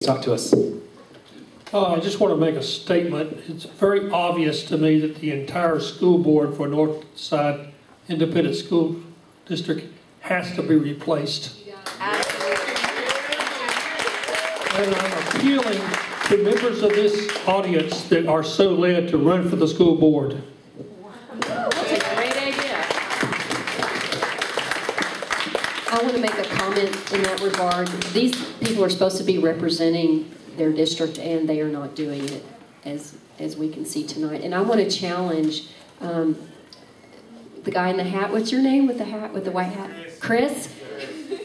Talk to us. I just want to make a statement. It's very obvious to me that the entire school board for Northside Independent School District has to be replaced. And I'm appealing to members of this audience that are so led to run for the school board. That's a great idea. I want to make a comment in that regard. These people are supposed to be representing their district, and they are not doing it, as we can see tonight. And I want to challenge the guy in the hat. What's your name with the hat, with the white hat? Chris?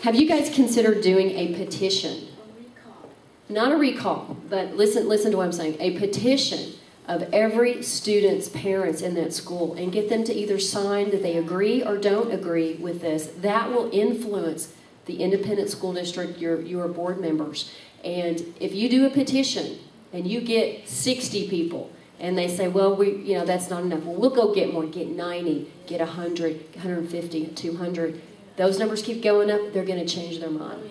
Have you guys considered doing a petition? Not a recall, but listen to what I'm saying. A petition of every student's parents in that school, and get them to either sign that they agree or don't agree with this. That will influence the independent school district, your board members. And if you do a petition and you get 60 people and they say, well, that's not enough. Well, we'll go get more, get 90, get 100, 150, 200. Those numbers keep going up, they're going to change their mind.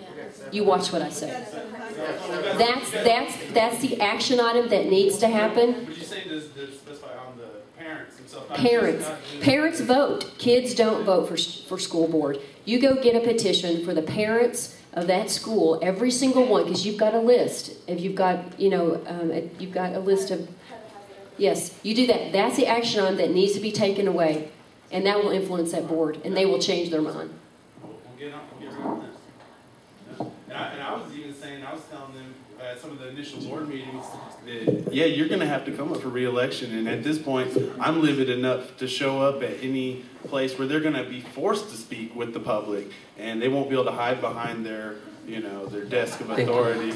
You watch what I say. That's the action item that needs to happen. Would you say to specify on the parents themselves? Parents vote. Kids don't vote for school board. You go get a petition for the parents of that school, every single one, because you've got a list. If you've got, you've got a list of, yes, you do that. That's the action item that needs to be taken away, and that will influence that board, and they will change their mind. We'll get around this. And I was even saying, I was telling them at some of the initial board meetings that, yeah, you're going to have to come up for re-election. And at this point, I'm livid enough to show up at any place where they're going to be forced to speak with the public, and they won't be able to hide behind their desk of authority.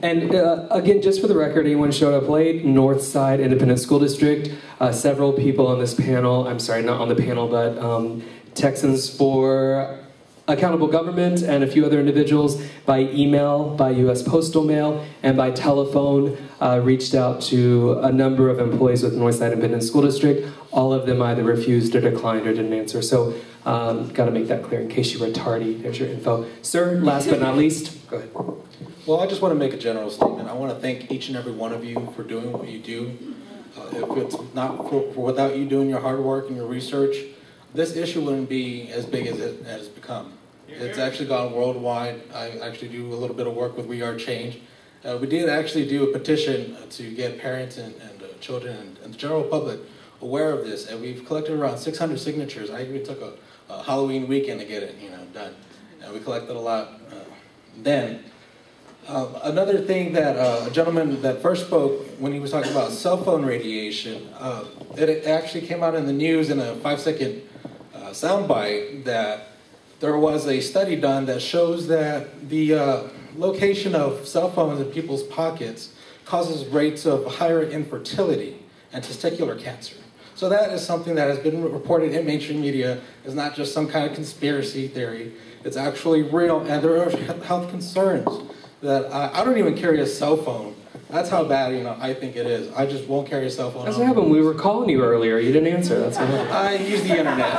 And again, just for the record, anyone showed up late, Northside Independent School District, several people on this panel, I'm sorry, not on the panel, but Texans for Accountable Government and a few other individuals by email, by U.S. postal mail, and by telephone reached out to a number of employees with Northside Independent School District. All of them either refused or declined or didn't answer. So got to make that clear in case you were tardy. There's your info. Sir, last but not least, go ahead. Well, I just want to make a general statement. I want to thank each and every one of you for doing what you do. If it's not for without you doing your hard work and your research, this issue wouldn't be as big as it has become. It's actually gone worldwide. I actually do a little bit of work with We Are Change. We did actually do a petition to get parents and children and the general public aware of this, and we've collected around 600 signatures. I even took a Halloween weekend to get it done. And we collected a lot then. Another thing that a gentleman that first spoke when he was talking about cell phone radiation, it actually came out in the news in a 5-second soundbite that there was a study done that shows that the location of cell phones in people's pockets causes rates of higher infertility and testicular cancer. So that is something that has been reported in mainstream media. It's not just some kind of conspiracy theory. It's actually real, and there are health concerns that I don't even carry a cell phone. That's how bad, I think it is. I just won't carry a cell phone. That's what happened. We were calling you earlier. You didn't answer. That's what happened. I use the internet.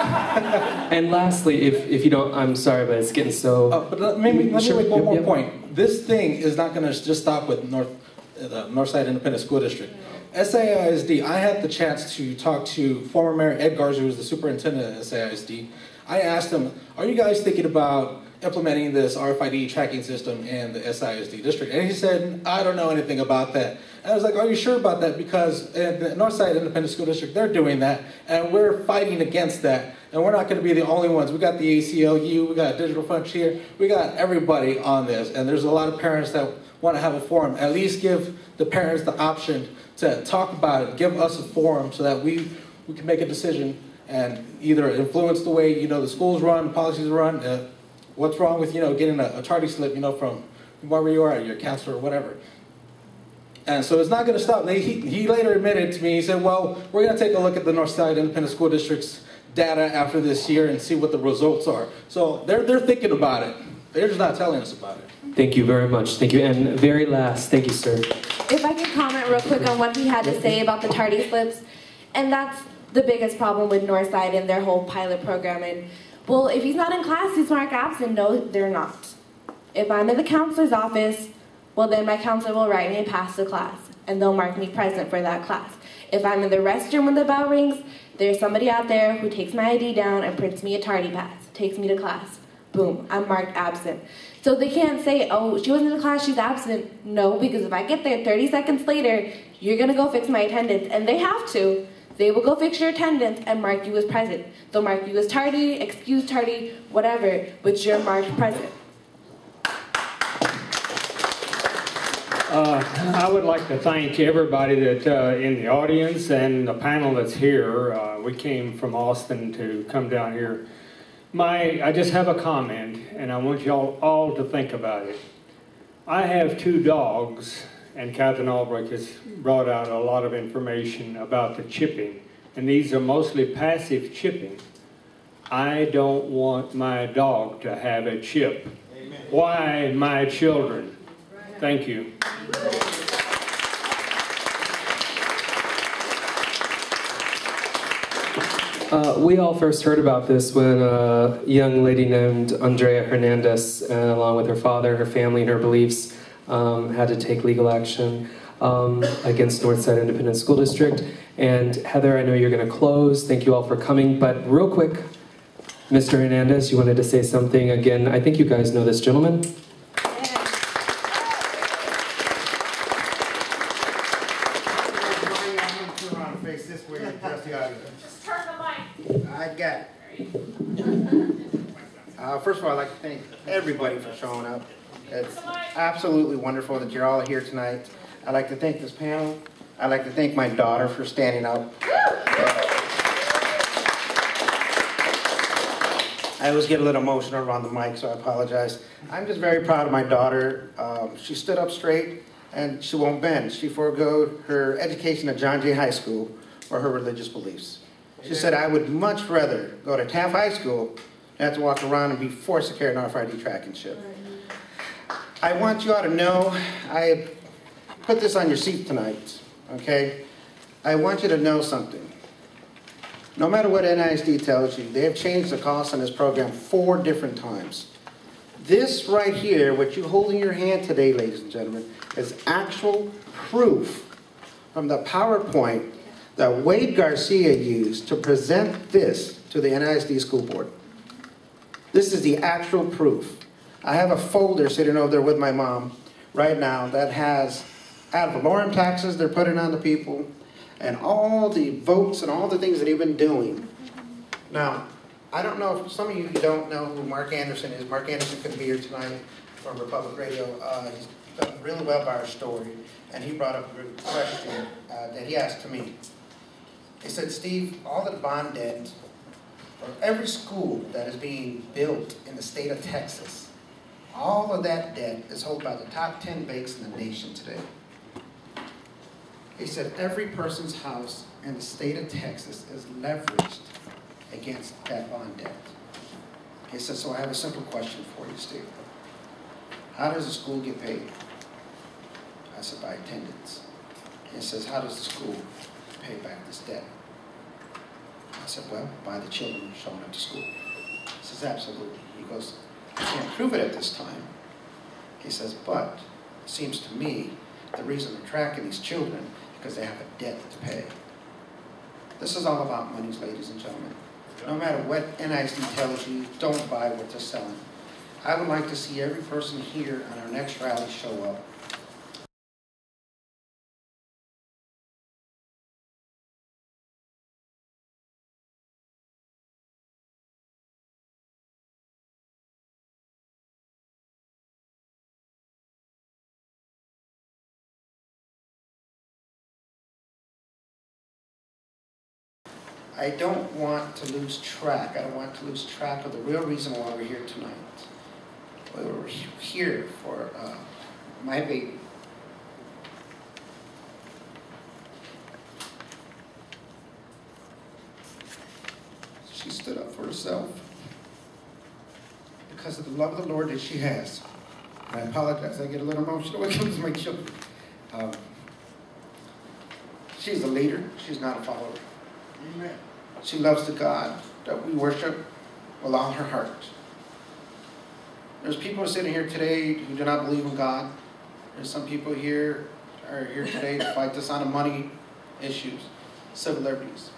And lastly, if you don't, I'm sorry, but it's getting so... but let me make one more point. This thing is not going to just stop with Northside Independent School District. SAISD, I had the chance to talk to former Mayor Ed Garza, who was the superintendent at SAISD. I asked him, are you guys thinking about implementing this RFID tracking system in the SISD district? And he said, I don't know anything about that. And I was like, are you sure about that? Because in the Northside Independent School District, they're doing that, and we're fighting against that. And we're not going to be the only ones. We got the ACLU, we got Digital Frontier, we got everybody on this. And there's a lot of parents that want to have a forum. At least give the parents the option to talk about it, give us a forum so that we can make a decision and either influence the way, the schools run, the policies run. What's wrong with, getting a tardy slip, from wherever you are, your counselor or whatever. And so it's not going to stop. He later admitted to me, he said, well, we're going to take a look at the Northside Independent School District's data after this year and see what the results are. So they're thinking about it. They're just not telling us about it. Thank you very much. Thank you. And very last, thank you, sir. If I could comment real quick on what he had to say about the tardy slips, and that's the biggest problem with Northside and their whole pilot program. And well, if he's not in class, he's marked absent. No, they're not. If I'm in the counselor's office, well then my counselor will write me and pass the class, and they'll mark me present for that class. If I'm in the restroom when the bell rings, there's somebody out there who takes my ID down and prints me a tardy pass, takes me to class. Boom, I'm marked absent. So they can't say, oh, she wasn't in class, she's absent. No, because if I get there 30 seconds later, you're gonna go fix my attendance, and they have to. They will go fix your attendance and mark you as present. They'll mark you as tardy, excused tardy, whatever, but you're marked present. I would like to thank everybody that in the audience and the panel that's here. We came from Austin to come down here. I just have a comment, and I want y'all all to think about it. I have 2 dogs, and Captain Albrecht has brought out a lot of information about the chipping, and these are mostly passive chipping. I don't want my dog to have a chip. Amen. Why my children? Thank you. We all first heard about this when a young lady named Andrea Hernandez, along with her father, her family, and her beliefs, had to take legal action against Northside Independent School District. And Heather, I know you're going to close. Thank you all for coming. But real quick, Mr. Hernandez, you wanted to say something again. I think you guys know this gentleman. I got it. First of all, I'd like to thank everybody for showing up. It's absolutely wonderful that you're all here tonight. I'd like to thank this panel. I'd like to thank my daughter for standing up. I always get a little emotional around the mic, so I apologize. I'm just very proud of my daughter. She stood up straight, and she won't bend. She forgoed her education at John Jay High School for her religious beliefs. She said, I would much rather go to Taft High School than have to walk around and be forced to carry an RFID tracking chip. I want you all to know, I put this on your seat tonight, okay? I want you to know something. No matter what NISD tells you, they have changed the cost on this program 4 different times. This right here, what you hold in your hand today, ladies and gentlemen, is actual proof from the PowerPoint that Wade Garcia used to present this to the NISD school board. This is the actual proof. I have a folder sitting over there with my mom right now that has ad valorem taxes they're putting on the people and all the votes and all the things that they've been doing. Now, I don't know if some of you don't know who Mark Anderson is. Mark Anderson couldn't be here tonight from Republic Radio. He's done really well by our story, and he brought up a good question that he asked to me. He said, Steve, all the bond debt for every school that is being built in the state of Texas, all of that debt is held by the top 10 banks in the nation today. He said every person's house in the state of Texas is leveraged against that bond debt. He said, so I have a simple question for you, Steve. How does the school get paid? I said, by attendance. He says, how does the school pay back this debt? I said, well, by the children showing up to school. He says, absolutely. He goes, I can't prove it at this time. He says, but it seems to me the reason they're tracking these children is because they have a debt to pay. This is all about monies, ladies and gentlemen. No matter what NISD tells you, don't buy what they're selling. I would like to see every person here on our next rally show up. I don't want to lose track. I don't want to lose track of the real reason why we're here tonight. We're here for my baby. She stood up for herself because of the love of the Lord that she has. And I apologize, I get a little emotional when it comes to my children. She's a leader, she's not a follower. Amen. She loves the God that we worship with all her heart. There's people sitting here today who do not believe in God. There's some people here are here today to fight this on the money issues, civil liberties.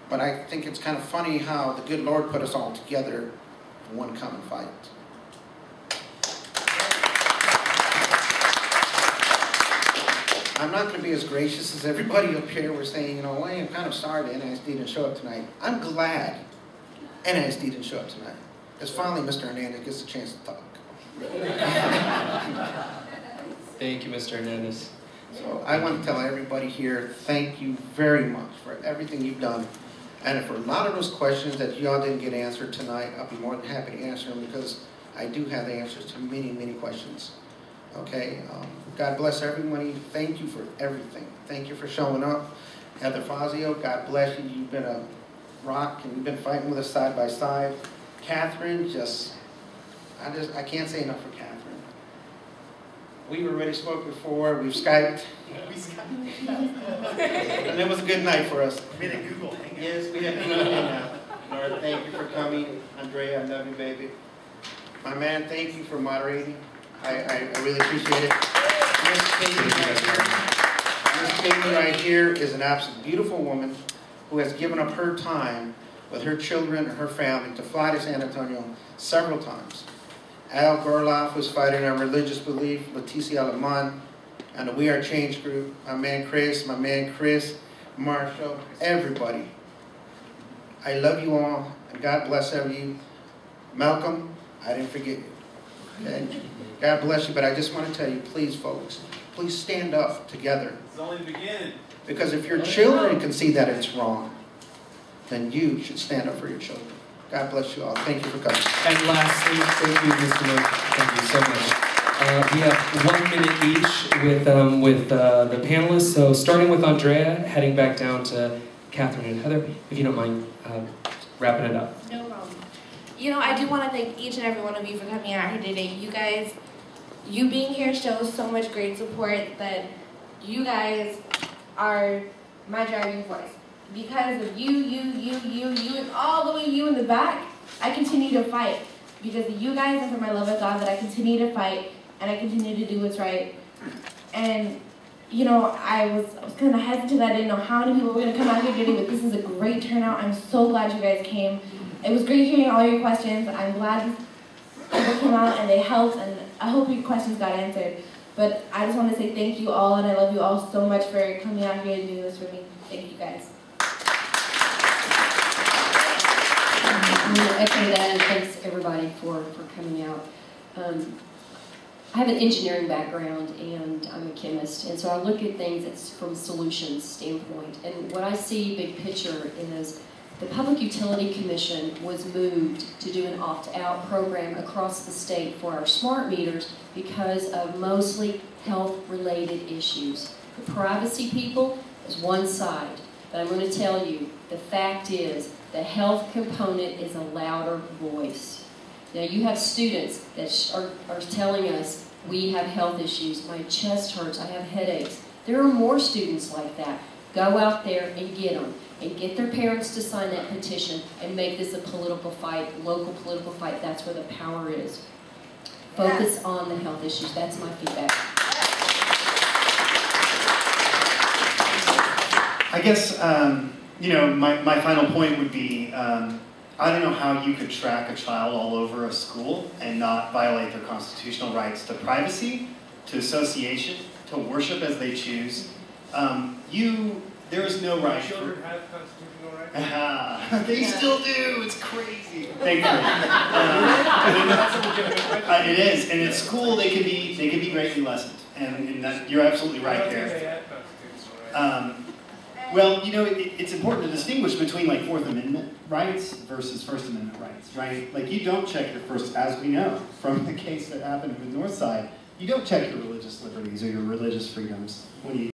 But I think it's kind of funny how the good Lord put us all together in one common fight. I'm not going to be as gracious as everybody up here. We're saying, you know, well, I'm kind of sorry the NISD didn't show up tonight. I'm glad NISD didn't show up tonight. Because finally Mr. Hernandez gets a chance to talk. Thank you, Mr. Hernandez. So I want to tell everybody here, thank you very much for everything you've done. And for a lot of those questions that y'all didn't get answered tonight, I'll be more than happy to answer them because I do have the answers to many, many questions. Okay, God bless everybody. Thank you for everything. Thank you for showing up. Heather Fazio, God bless you. You've been a rock and you've been fighting with us side by side. Catherine, I can't say enough for Catherine. We've already spoke before. We've Skyped. And it was a good night for us. We had a Google Hangout. Yes, we had a Google Hangout. Lord, thank you for coming. Andrea, I love you, baby. My man, thank you for moderating. I really appreciate it. Miss Katie right here is an absolutely beautiful woman who has given up her time with her children and her family to fly to San Antonio several times. Al Gorloff was fighting our religious belief, Leticia Aleman, and the We Are Change group, my man Chris, Marshall, everybody. I love you all, and God bless every you. Malcolm, I didn't forget you. Okay? God bless you, but I just want to tell you, please, folks, please stand up together. It's only the beginning. Because if your children can see that it's wrong, then you should stand up for your children. God bless you all. Thank you for coming. And lastly, thank you, Mr. Moore. Thank you so much. We have 1 minute each with the panelists. So starting with Andrea, heading back down to Catherine and Heather, if you don't mind wrapping it up. No problem. You know, I do want to thank each and every one of you for coming out here today. You guys, you being here shows so much great support that you guys are my driving force. Because of you, and all the way you in the back, I continue to fight. Because of you guys and for my love of God that I continue to fight and I continue to do what's right. And, you know, I was kind of hesitant. I didn't know how many people were going to come out here today, but this is a great turnout. I'm so glad you guys came. It was great hearing all your questions. I'm glad people came out and they helped, and I hope your questions got answered. But I just want to say thank you all, and I love you all so much for coming out here and doing this for me. Thank you guys. I'm going to echo that, and thanks everybody for coming out. I have an engineering background and I'm a chemist, and so I look at things from a solutions standpoint. And what I see big picture is the Public Utility Commission was moved to do an opt-out program across the state for our smart meters because of mostly health-related issues. The privacy people is one side, but I'm going to tell you, the fact is the health component is a louder voice. Now you have students that are telling us, we have health issues, my chest hurts, I have headaches. There are more students like that. Go out there and get them, and get their parents to sign that petition and make this a political fight, local political fight. That's where the power is. Focus on the health issues. That's my feedback. I guess, you know, my final point would be, I don't know how you could track a child all over a school and not violate their constitutional rights to privacy, to association, to worship as they choose. There is no right. Children have constitutional rights? They still do. It's crazy. Thank you. It is, and at school they can be greatly lessened, and that, you're absolutely right there. Well, you know, it's important to distinguish between like Fourth Amendment rights versus First Amendment rights, right? Like you don't check your first, as we know from the case that happened with Northside, you don't check your religious liberties or your religious freedoms when you